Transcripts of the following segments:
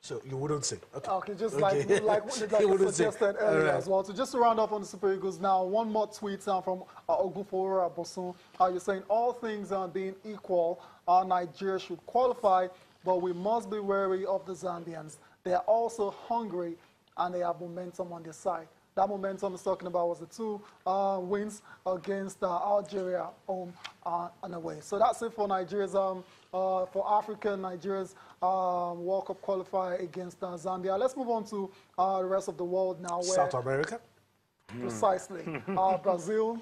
So you wouldn't say. Okay, okay, just like you suggested earlier as well. So just to round up on the Super Eagles now, one more tweet from Ogunfowora Bosun. You're saying all things being equal, Nigeria should qualify, but we must be wary of the Zambians. They are also hungry and they have momentum on their side. That momentum is talking about was the two wins against Algeria home and away. So that's it for Nigeria's, for Africa, Nigeria's World Cup qualifier against Zambia. Let's move on to the rest of the world now. Where South America? Precisely. Brazil,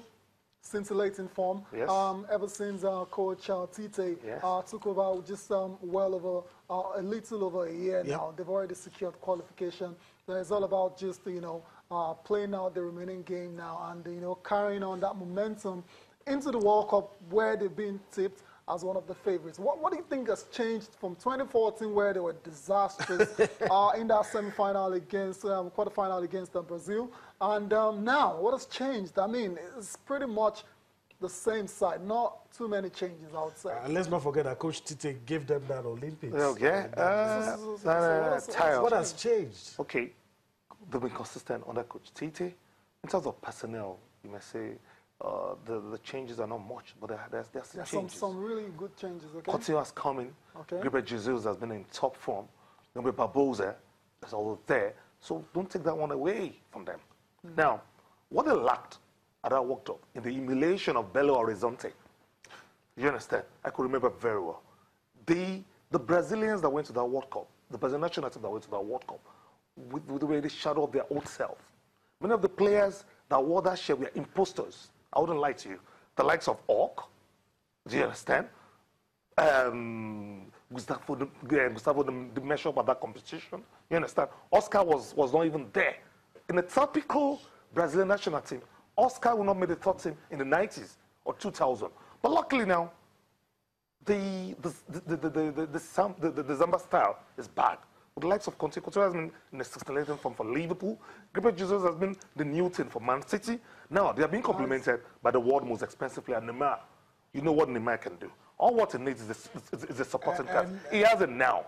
scintillating form. Yes. Ever since Coach Tite Yes. took over just well over a little over a year now, they've already secured qualification. It's all about just, playing out the remaining game now and, carrying on that momentum into the World Cup where they've been tipped as one of the favorites. What do you think has changed from 2014 where they were disastrous in that semi-final against, quarterfinal against Brazil? And now, what has changed? I mean, it's pretty much the same side. Not too many changes, I would say. And let's not forget that Coach Tite gave them that Olympics. Okay. What has changed? Okay. They've been consistent under Coach Tite. In terms of personnel, you may say the changes are not much, but there's changes. Some really good changes. Okay. Coutinho has come in. Okay. Gabriel Jesus has been in top form. Gabriel Barbosa is all there. So don't take that one away from them. Now, what they lacked at that World Cup in the emulation of Belo Horizonte, you understand? I could remember very well. The Brazilians that went to that World Cup, the Brazilian national team that went to that World Cup, with the way they shadow of their old self. Many of the players that wore that shirt were imposters. I wouldn't lie to you. The likes of Ork, do you understand? Gustavo, the measure up at that competition. You understand? Oscar was not even there. In a typical Brazilian national team, Oscar would not make the third team in the 90s or 2000. But luckily now, the Zamba style is back. With the likes of Conte, Coutinho has been in the 16th form for Liverpool. Gabriel Jesus has been the new thing for Man City. Now, they are being complemented by the world most expensive player, Neymar. You know what Neymar can do. All what he needs is a supporting cast. He has it now.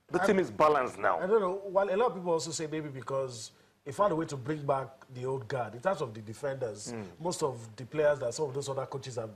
The team is balanced now. I don't know. Well, a lot of people also say maybe because he found a way to bring back the old guard. In terms of the defenders, most of the players that some of those other coaches have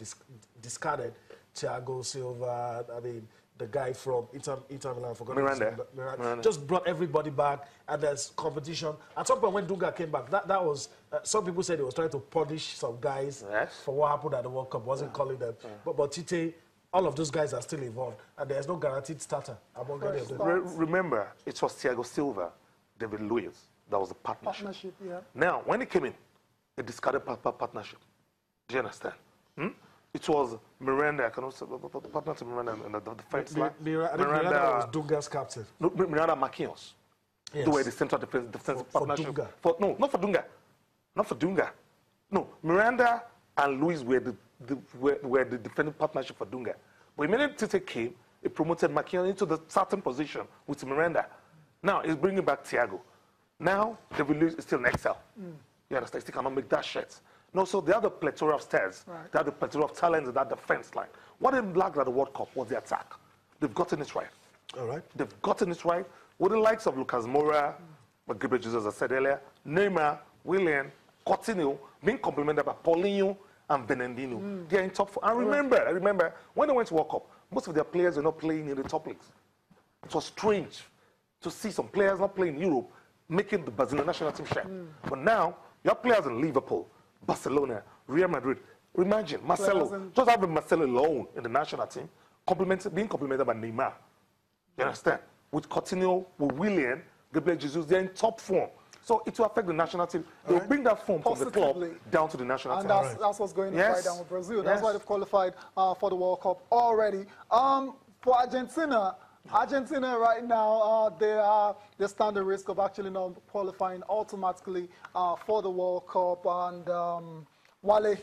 discarded, Thiago Silva, I mean, the guy from Inter Milan, I forgot Miranda, just brought everybody back, and there's competition. At some point when Dunga came back, that was, some people said he was trying to punish some guys for what happened at the World Cup, wasn't calling them. But Tite, all of those guys are still involved, and there's no guaranteed starter among any of them. Remember, it was Thiago Silva, David Luiz, that was the partnership. Now, when he came in, he discarded partnership. Do you understand? It was Miranda, I can also partner to Miranda in the defense line. Miranda was Dunga's captain. No, Miranda Marquinhos. Yes. They were the central defensive partnership. For Dunga. No, not for Dunga. Not for Dunga. No, Miranda and Luis were the defending partnership for Dunga. But immediately Tite came, he promoted Marquinhos into the starting position with Miranda. Now he's bringing back Thiago. Now David Luiz is still in Excel. You understand? He still cannot make that shit. No, so they have the plethora of stars. They have the plethora of talents in that defense line. What they lacked at the World Cup was the attack. They've gotten it right. All right. They've gotten it right with the likes of Lucas Moura, but Gabriel Jesus, as I said earlier, Neymar, Willian, Coutinho, being complemented by Paulinho and Benendino. They're in top four. And remember, when they went to World Cup, most of their players were not playing in the top leagues. It was strange to see some players not playing in Europe, making the Brazilian national team shine. But now, you have players in Liverpool, Barcelona, Real Madrid. Imagine Marcelo, just having Marcelo alone in the national team, being complemented by Neymar. You understand? With Coutinho, with Willian, Gabriel Jesus, they're in top form. So it will affect the national team. They'll bring that form from the club down to the national team. And that's what's going to fight down with Brazil. That's why they've qualified for the World Cup already. For Argentina right now, they stand the risk of actually not qualifying automatically for the World Cup. And Wale,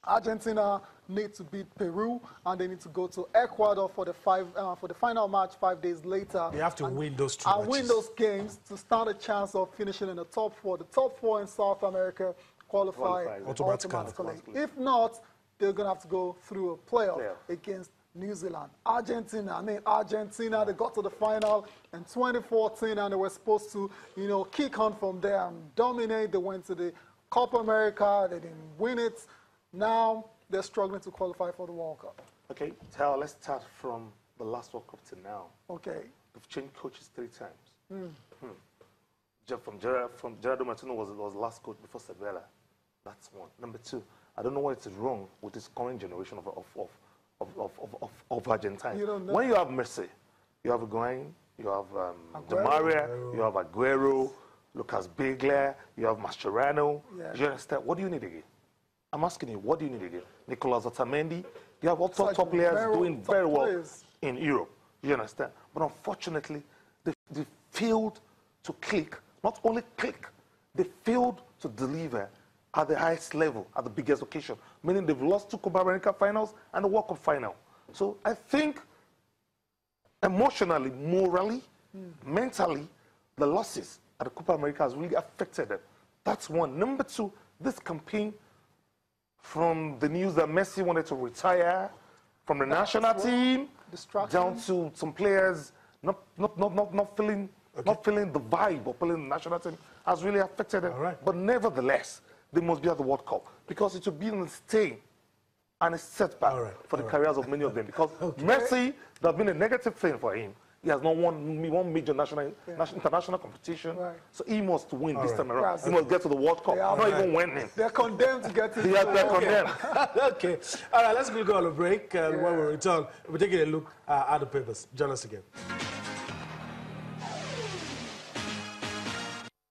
Argentina need to beat Peru, and they need to go to Ecuador for the final match 5 days later. They have to win those two matches. Win those games to stand a chance of finishing in the top four. The top four in South America qualify automatically. If not, they're going to have to go through a playoff against New Zealand, Argentina. I mean, Argentina, they got to the final in 2014 and they were supposed to, you know, kick on from there and dominate. They went to the Copa America, they didn't win it. Now they're struggling to qualify for the World Cup. Okay, Tal, let's start from the last World Cup to now. Okay. They've changed coaches 3 times. From Gerardo Martino was the last coach before Sabella. That's one. Number 2, I don't know what is wrong with this current generation of Argentine. You don't know. When you have Messi, you have Higuain, you have Di Maria, you have Aguero, Lucas Bigler, you have Mascherano. Yeah. You understand? What do you need again? I'm asking you, what do you need again? Nicolas Otamendi, you have all top players doing very well in Europe. You understand? But unfortunately, they failed to click. Not only click, they failed to deliver at the highest level, at the biggest occasion, meaning they've lost 2 Copa America finals and the World Cup final. So I think emotionally, morally, mentally, the losses at the Copa America has really affected them. That's one. Number 2, this campaign, from the news that Messi wanted to retire from the national team, down to some players not feeling the vibe of playing the national team, has really affected them. But nevertheless, they must be at the World Cup because it will be a stain and a setback for the careers of many of them. Because Messi, there's been a negative thing for him. He has not won major international competition, so he must win this time around. He must get to the World Cup, not even winning. They're condemned to get to the World Cup. They're condemned. Okay. All right, let's go on a break. When we return, we'll be taking a look at the papers. Join us again.